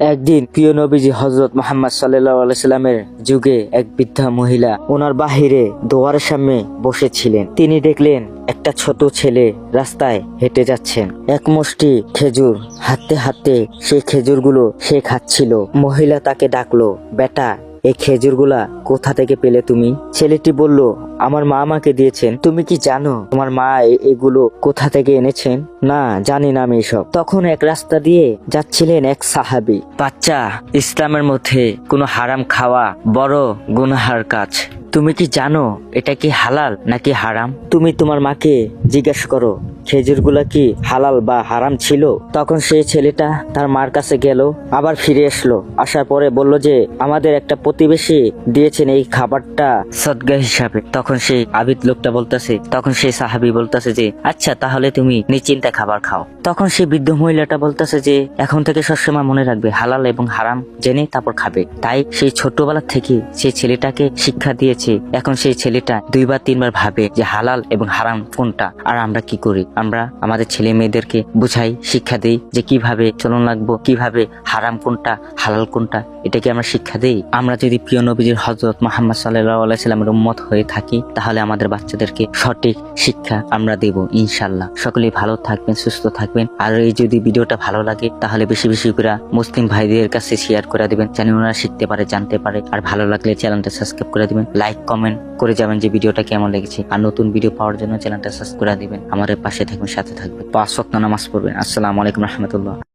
একদিন প্রিয় নবীজি হযরত মুহাম্মদ সাল্লাল্লাহু আলাইহি সাল্লামের যুগে এক বৃদ্ধা মহিলা ওনার বাহিরে দোয়ারের সামনে বসেছিলেন। তিনি দেখলেন একটা ছোট ছেলে রাস্তায় হেঁটে যাচ্ছেন, এক মুষ্টি খেজুর হাতে হাতে সেই খেজুরগুলো সে খাচ্ছিল। মহিলা তাকে ডাকলো, বেটা এই খেজুরগুলা কোথা থেকে পেলে তুমি? ছেলেটি বলল, আমার মা আমাকে দিয়েছেন। তুমি কি জানো তোমার মা এগুলো কোথা থেকে এনেছেন? না, জানি না আমি এসব। তখন এক রাস্তা দিয়ে যাচ্ছিলেন এক সাহাবী। বাচ্চা, ইসলামের মধ্যে কোনো হারাম খাওয়া বড় গুনাহার কাজ। তুমি কি জানো এটা কি হালাল নাকি হারাম? তুমি তোমার মাকে জিজ্ঞেস করো খেজুরগুলা কি হালাল বা হারাম ছিল। তখন সেই ছেলেটা তার মার কাছে গেল, আবার ফিরে আসলো। আসার পরে বলল যে আমাদের একটা প্রতিবেশী দিয়েছেন এই খাবারটা সদকা হিসাবে। তখন সেই আবিদ লোকটা বলতেছে, তখন সেই সাহাবী বলতেছে যে আচ্ছা তাহলে তুমি নিশ্চিন্তে খাবার খাও। তখন সেই বৃদ্ধ মহিলাটা বলতেছে যে এখন থেকে সবসময় মনে রাখবে হালাল এবং হারাম জেনে তারপর খাবে। তাই সেই ছোটবেলা থেকে সেই ছেলেটাকে শিক্ষা দিয়েছে। এখন সেই ছেলেটা দুইবার তিনবার ভাবে যে হালাল এবং হারাম কোনটা। আর আমরা কি করি? আমরা আমাদের ছেলে মেয়েদেরকে বুঝাই, শিক্ষা দেই যে কিভাবে চলন লাগবো, কিভাবে হারাম কোনটা হালাল কোনটা, এটা কি আমরা শিক্ষা দেই? আমরা যদি প্রিয় নবীজির হযরত মুহাম্মদ সাল্লাল্লাহু আলাইহি সাল্লামের উম্মত হয়ে থাকি তাহলে আমাদের বাচ্চাদেরকে সঠিক শিক্ষা আমরা দেব ইনশাআল্লাহ। সকলেই ভালো থাকবেন, সুস্থ থাকবেন। আর এই যদি ভিডিওটা ভালো লাগে তাহলে বেশি বেশি করে মুসলিম ভাইদের কাছে শেয়ার করে দিবেন, যেন ওনারা শিখতে পারে, জানতে পারে। আর ভালো লাগলে চ্যানেলটা সাবস্ক্রাইব করে দিবেন, লাইক কমেন্ট করে যাবেন যে ভিডিওটা কেমন লেগেছে। আর নতুন ভিডিও পাওয়ার জন্য চ্যানেলটা সাবস্ক্রাইব করে দিবেন, আমাদের পাশে থাকবেন, সাথে থাকবেন। 5 ওয়াক্ত নামাজ পড়বেন। আসসালামু আলাইকুম রাহমাতুল্লাহ।